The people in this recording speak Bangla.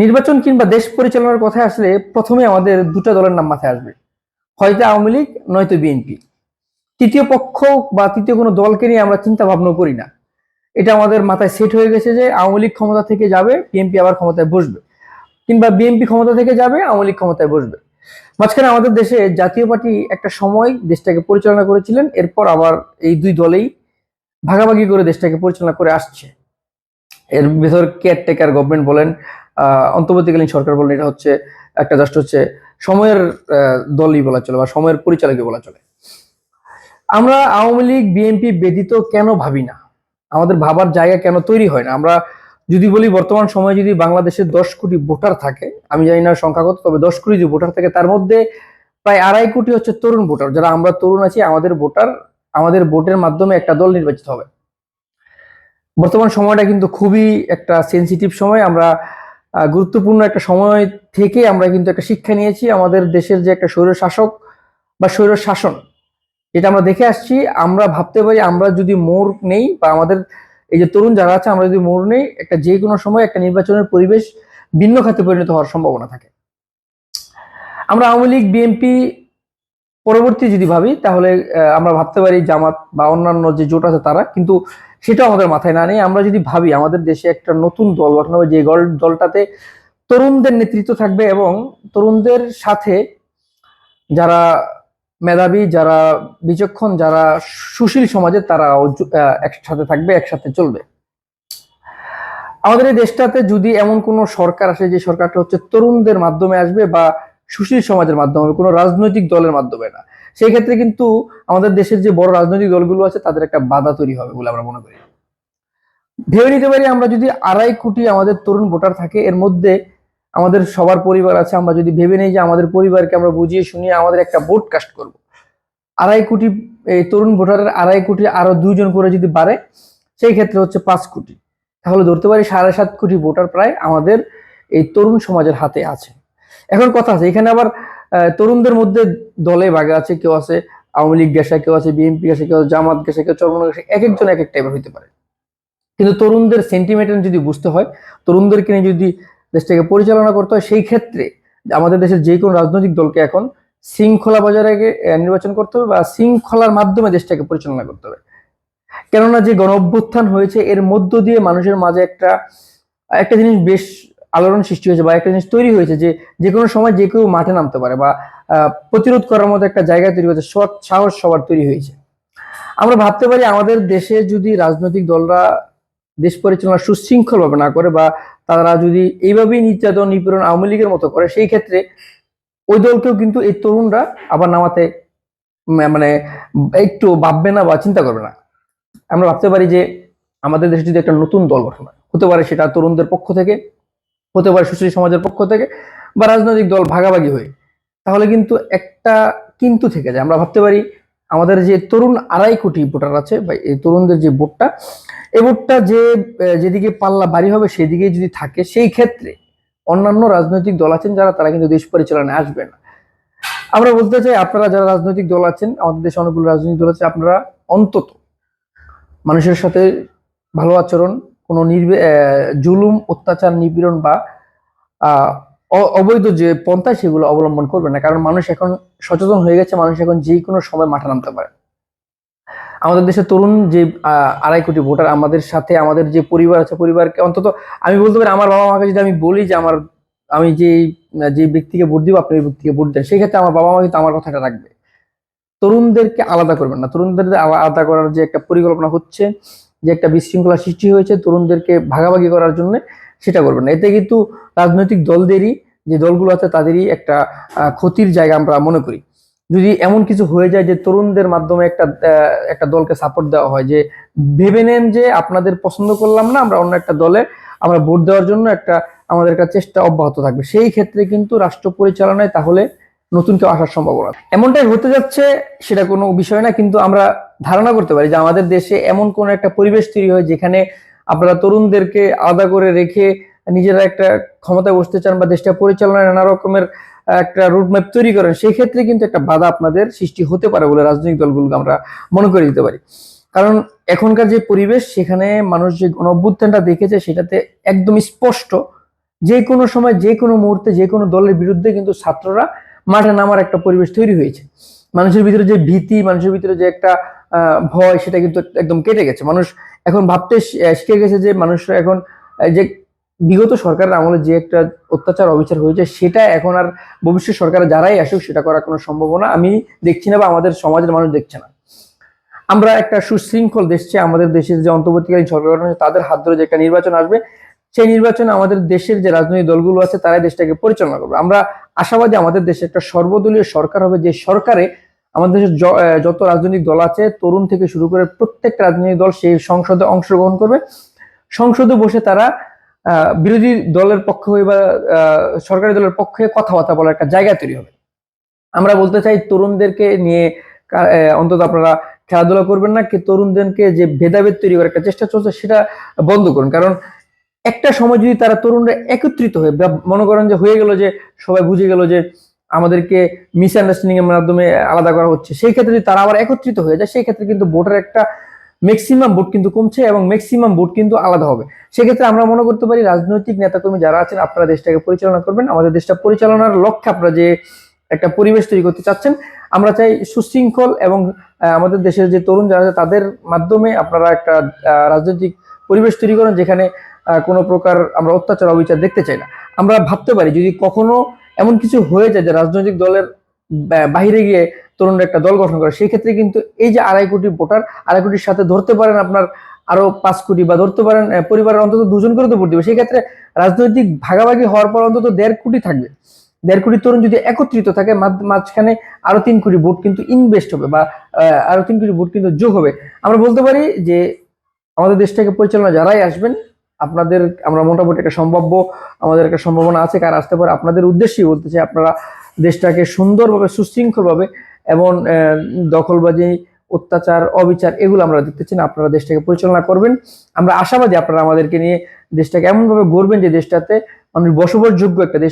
নির্বাচন কিংবা দেশ পরিচালনার কথা আসলে প্রথমে আমাদের দুটো দলের নাম মাথায় আসবে, হয়তো আওয়ামী লীগ নয়তো বিএনপি। তৃতীয় পক্ষ বা তৃতীয় কোনো দলকে নিয়ে আমরা চিন্তা ভাবনা করি না। এটা আমাদের মাথায় সেট হয়ে গেছে যে আওয়ামী লীগ ক্ষমতা থেকে যাবে, বিএনপি আবার ক্ষমতায় বসবে, কিংবা বিএনপি ক্ষমতা থেকে যাবে, আওয়ামী লীগ ক্ষমতায় বসবে। মাঝখানে আমাদের দেশে জাতীয় পার্টি একটা সময় দেশটাকে পরিচালনা করেছিলেন, এরপর আবার এই দুই দলেই ভাগাভাগি করে দেশটাকে পরিচালনা করে আসছে। এর ভেতর কেয়ারটেকার গভর্নমেন্ট বলেন, অন্তর্বর্তীকালীন সরকার বলেন, এটা হচ্ছে একটা জাস্ট হচ্ছে সময়ের দলই বলা চলে বা সময়ের পরিচালকই বলা চলে। আমরা আওয়ামী লীগ বিএনপি ব্যতীত কেন ভাবি না? আমাদের ভাবার জায়গা কেন তৈরি হয় না? আমরা যদি বলি বর্তমান সময়ে যদি বাংলাদেশে 10 কোটি ভোটার থাকে, আমি জানি না সংখ্যা কত, তবে 10 কোটি যদি ভোটার থাকে তার মধ্যে প্রায় 2.5 কোটি হচ্ছে তরুণ ভোটার। যারা আমরা তরুণ আছি, আমাদের ভোটার, আমাদের ভোটের মাধ্যমে একটা দল নির্বাচিত হবে। বর্তমান সময়টা কিন্তু খুবই একটা সেন্সিটিভ সময়। আমরা গুরুত্বপূর্ণ একটা সময় থেকে আমরা কিন্তু একটা শিক্ষা নিয়েছি। আমাদের দেশের যে একটা স্বৈর শাসক বা স্বৈর শাসন, যেটা আমরা দেখে আসছি, আমরা ভাবতে পারি আমরা যদি মোড় নেই বা আমাদের এই যে তরুণ যারা আছে, আমরা যদি মোড় নেই, একটা যে কোনো সময় একটা নির্বাচনের পরিবেশ ভিন্ন খাতে পরিণত হওয়ার সম্ভাবনা থাকে। আমরা আওয়ামী লীগ বিএনপি পরবর্তী যদি ভাবি, তাহলে আমরা ভাবতে পারি জামাত বা অন্যান্য যে জোট আছে তারা, কিন্তু সেটাও আমাদের মাথায় না নেই। আমরা যদি ভাবি আমাদের দেশে একটা নতুন দল গঠন হবে, যে দলটাতে তরুণদের নেতৃত্ব থাকবে এবং তরুণদের সাথে যারা মেধাবী, যারা বিচক্ষণ, যারা সুশীল সমাজের, তারা একসাথে থাকবে, একসাথে চলবে। আমাদের এই দেশটাতে যদি এমন কোন সরকার আসে যে সরকারটা হচ্ছে তরুণদের মাধ্যমে আসবে বা সুশীল সমাজের মাধ্যমে, কোনো রাজনৈতিক দলের মাধ্যমে না, সেই ক্ষেত্রে কিন্তু আমাদের দেশের যে বড় রাজনৈতিক দলগুলো আছে তাদের একটা বাধা তৈরি হবে বলে আমরা মনে করি। ভেবে নিতে পারি আমরা যদি 2.5 কোটি আমাদের তরুণ ভোটার থাকে, এর মধ্যে আমাদের সবার পরিবার আছে, আমরা যদি ভেবে নেই যে আমাদের পরিবারকে আমরা বুঝিয়ে শুনিয়ে আমাদের একটা ভোট কাস্ট করব, 2.5 কোটি এই তরুণ ভোটারের 2.5 কোটি আরো 2 জন করে যদি বাড়ে, সেই ক্ষেত্রে হচ্ছে 5 কোটি। তাহলে ধরতে পারি 7.5 কোটি ভোটার প্রায় আমাদের এই তরুণ সমাজের হাতে আছে। এখন কথা আছে এখানে আবার তরুণদের মধ্যে দলে ভাগে আছে, কেউ আছে আওয়ামী লীগ গেছে, কেউ আছে বিএনপি গেছে, কেউ জামাত গেছে, কেউ চরমনায় গেছে, এক একজন এক এক টাইপের হইতে পারে। কিন্তু তরুণদের সেন্টিমেন্ট যদি বুঝতে হয়, তরুণদেরকে নিয়ে যদি দেশটাকে পরিচালনা করতে হয়, সেই ক্ষেত্রে আমাদের দেশের যে কোনো রাজনৈতিক দলকে এখন শৃঙ্খলা বজায় রেখে নির্বাচন করতে হবে বা শৃঙ্খলার মাধ্যমে দেশটাকে পরিচালনা করতে হবে। কেননা যে গণ অভ্যুত্থান হয়েছে, এর মধ্য দিয়ে মানুষের মাঝে একটা একটা জিনিস বেশ আলোড়ন সৃষ্টি হয়েছে বা একটা জিনিস তৈরি হয়েছে যে যে কোনো সময় যে কেউ মাঠে নামতে পারে বা প্রতিরোধ করার মতো একটা জায়গা তৈরি হয়েছে, সাহস সবার তৈরি হয়েছে। আমরা ভাবতে পারি আমাদের দেশে যদি রাজনৈতিক দলরা দেশ পরিচালনা সুশৃঙ্খল ভাবে না করে বা তারা যদি এইভাবেই নির্যাতন নিপীড়ন আওয়ামী লীগের মতো করে, সেই ক্ষেত্রে ওই দলকেও কিন্তু এই তরুণরা আবার নামাতে মানে একটু ভাববে না বা চিন্তা করবে না। আমরা ভাবতে পারি যে আমাদের দেশে যদি একটা নতুন দল গঠন হয়, হতে পারে সেটা তরুণদের পক্ষ থেকে, হতে পারে সুশীল সমাজের পক্ষ থেকে, বা রাজনৈতিক দল ভাগাভাগি হয়ে, তাহলে কিন্তু একটা কিন্তু থেকে যায়। আমরা ভাবতে পারি আমাদের যে তরুণ 2.5 কোটি ভোটার আছে বা এই তরুণদের যে ভোটটা, এই ভোটটা যেদিকে পাল্লা ভারী হবে সেদিকে যদি থাকে, সেই ক্ষেত্রে অন্যান্য রাজনৈতিক দল আছেন যারা, তারা কিন্তু দেশ পরিচালনায় আসবে না। আমরা বলতে চাই আপনারা যারা রাজনৈতিক দল আছেন, আমাদের দেশে অনেকগুলো রাজনৈতিক দল আছে, আপনারা অন্তত মানুষের সাথে ভালো আচরণ, কোনো জুলুম, অত্যাচার, নিপীড়ন বা অবৈধ যে পন্থা সেগুলো অবলম্বন করবে না। কারণ মানুষ এখন সচেতন হয়ে গেছে, মানুষ এখন যে কোনো সময় মাঠে নামতে পারে। আমাদের দেশের তরুণ যে 2.5 কোটি ভোটার, আমাদের সাথে আমাদের যে পরিবার আছে, পরিবারকে অন্তত আমি বলতে পারি আমার বাবা মাকে যদি আমি বলি যে আমি যে ব্যক্তিকে ভোট দিব, আপনি ওই ব্যক্তিকে ভোট দেন, সেই ক্ষেত্রে আমার বাবা মা কিন্তু আমার কথাটা রাখবে। তরুণদেরকে আলাদা করবেন না। তরুণদের আলাদা করার যে একটা পরিকল্পনা হচ্ছে, যে একটা বিশৃঙ্খলা সৃষ্টি হয়েছে তরুণদেরকে ভাগাভাগি করার জন্য, সেটা করবেন না। এতে কিন্তু রাজনৈতিক দলদেরই, যে দলগুলো আছে তাদেরই একটা ক্ষতির জায়গা আমরা মনে করি। যদি এমন কিছু হয়ে যায় যে তরুণদের মাধ্যমে একটা দলকে সাপোর্ট দেওয়া হয়, যে ভেবে নেন যে আপনাদের পছন্দ করলাম না, আমরা অন্য একটা দলে আমরা ভোট দেওয়ার জন্য আমাদের একটা চেষ্টা অব্যাহত থাকবে, সেই ক্ষেত্রে কিন্তু রাষ্ট্র পরিচালনায় তাহলে নতুন কেউ আসার সম্ভাবনা এমনটাই হতে যাচ্ছে, সেটা কোনো বিষয় না। কিন্তু আমরা ধারণা করতে পারি যে আমাদের দেশে এমন কোন একটা পরিবেশ তৈরি হয় যেখানে আপনারা তরুণদেরকে আলাদা করে রেখে নিজেরা একটা ক্ষমতায় বসতে চান বা দেশটা পরিচালনায় নানা রকমের একটা রুটম্যাপ তৈরি করেন, সেই ক্ষেত্রে কিন্তু একটা বাধা আপনাদের সৃষ্টি হতে পারে বলে রাজনৈতিক দলগুলোকে আমরা মনে করে দিতে পারি। কারণ এখনকার যে পরিবেশ, সেখানে মানুষ যে গণ অভ্যুত্থানটা দেখেছে সেটাতে একদম স্পষ্ট যে কোনো সময় যে কোনো মুহূর্তে যে কোনো দলের বিরুদ্ধে কিন্তু ছাত্ররা মাঠে নামার একটা পরিবেশ তৈরি হয়েছে। মানুষের ভিতরে যে ভীতি, মানুষের ভিতরে যে একটা ভয়, সেটা কিন্তু একদম কেটে গেছে। মানুষ এখন ভাবতে শিখে গেছে যে মানুষরা এখন যে বিগত সরকারের আমলে যে একটা অত্যাচার অবিচার হয়েছে, সেটা এখন আর ভবিষ্যৎ সরকারে যারাই আসুক সেটা করার কোনো সম্ভাবনা আমি দেখছি না, বা আমাদের সমাজের মানুষ দেখছে না। আমরা একটা সুশৃঙ্খল দেশ চাই। আমাদের দেশের যে অন্তর্বর্তীকালীন সরকার গঠন হয়েছে তাদের হাত ধরে যে একটা নির্বাচন আসবে, সেই নির্বাচনে আমাদের দেশের যে রাজনৈতিক দলগুলো আছে তারাই দেশটাকে পরিচালনা করবে। আমরা আশাবাদী আমাদের দেশে একটা সর্বদলীয় সরকার হবে, যে সরকারে আমাদের দেশের যত রাজনৈতিক দল আছে, তরুণ থেকে শুরু করে প্রত্যেকটা রাজনৈতিক দল সেই সংসদে অংশগ্রহণ করবে। সংসদে বসে তারা বিরোধী দলের পক্ষে হয়ে বা সরকারি দলের পক্ষে কথাবার্তা বলার একটা জায়গা তৈরি হবে। আমরা বলতে চাই তরুণদেরকে নিয়ে অন্তত আপনারা খেলাধুলা করবেন না, কি তরুণদেরকে যে ভেদাভেদ তৈরি করার একটা চেষ্টা চলছে সেটা বন্ধ করুন। কারণ একটা সময় যদি তারা তরুণরা একত্রিত হয়ে, মনে করেন যে হয়ে গেল যে সবাই বুঝে গেল যে আমাদেরকে মিসআন্ডারস্ট্যান্ডিং এর মাধ্যমে আলাদা করা হচ্ছে, সেই ক্ষেত্রে যদি তারা আবার একত্রিত হয়ে যায়, সেই ক্ষেত্রে কিন্তু ভোটের একটা ম্যাক্সিমাম ভোট কিন্তু কমছে এবং ম্যাক্সিমাম ভোট কিন্তু আলাদা হবে। সেক্ষেত্রে আমরা মনে করতে পারি রাজনৈতিক নেতাকর্মী যারা আছেন, আপনারা দেশটাকে পরিচালনা করবেন, আমাদের দেশটা পরিচালনার লক্ষ্যে আপনারা যে একটা পরিবেশ তৈরি করতে চাচ্ছেন, আমরা চাই সুশৃঙ্খল এবং আমাদের দেশের যে তরুণ যারা আছে তাদের মাধ্যমে আপনারা একটা রাজনৈতিক পরিবেশ তৈরি করেন, যেখানে কোনো প্রকার আমরা অত্যাচার অবিচার দেখতে চাই না। আমরা ভাবতে পারি যদি কখনো এমন কিছু হয়ে যায় যে রাজনৈতিক দলের বাহিরে গিয়ে তরুণরা একটা দল গঠন করে, সেই ক্ষেত্রে কিন্তু এই যে 2.5 কোটি ভোটার, 2.5 কোটির সাথে ধরতে পারেন আপনার আরো 5 কোটি, বা ধরতে পারেন পরিবারের অন্তত 2 জন করে তো ভোট দিবে, সেই ক্ষেত্রে রাজনৈতিক ভাগাভাগি হওয়ার পর অন্তত 1.5 কোটি থাকবে। 1.5 কোটি তরুণ যদি একত্রিত থাকে, মাঝখানে আরো 3 কোটি ভোট কিন্তু ইনভেস্ট হবে, বা আরো 3 কোটি ভোট কিন্তু যোগ হবে। আমরা বলতে পারি যে আমাদের দেশটাকে পরিচালনা যারাই আসবেন, আপনাদের আমরা মোটামুটি একটা আমাদের একটা সম্ভাবনা আছে কার আসতে পারে। আপনাদের উদ্দেশ্যেই বলতে চাই, আপনারা দেশটাকে সুন্দরভাবে সুশৃঙ্খলভাবে এবং দখলবাজি, অত্যাচার, অবিচার এগুলো আমরা দেখতে চাই না, আপনারা দেশটাকে পরিচালনা করবেন। আমরা আশাবাদী আপনারা আমাদেরকে নিয়ে দেশটাকে এমন ভাবে গড়বেন যে দেশটাতে মানুষ বসবাসযোগ্য একটা দেশ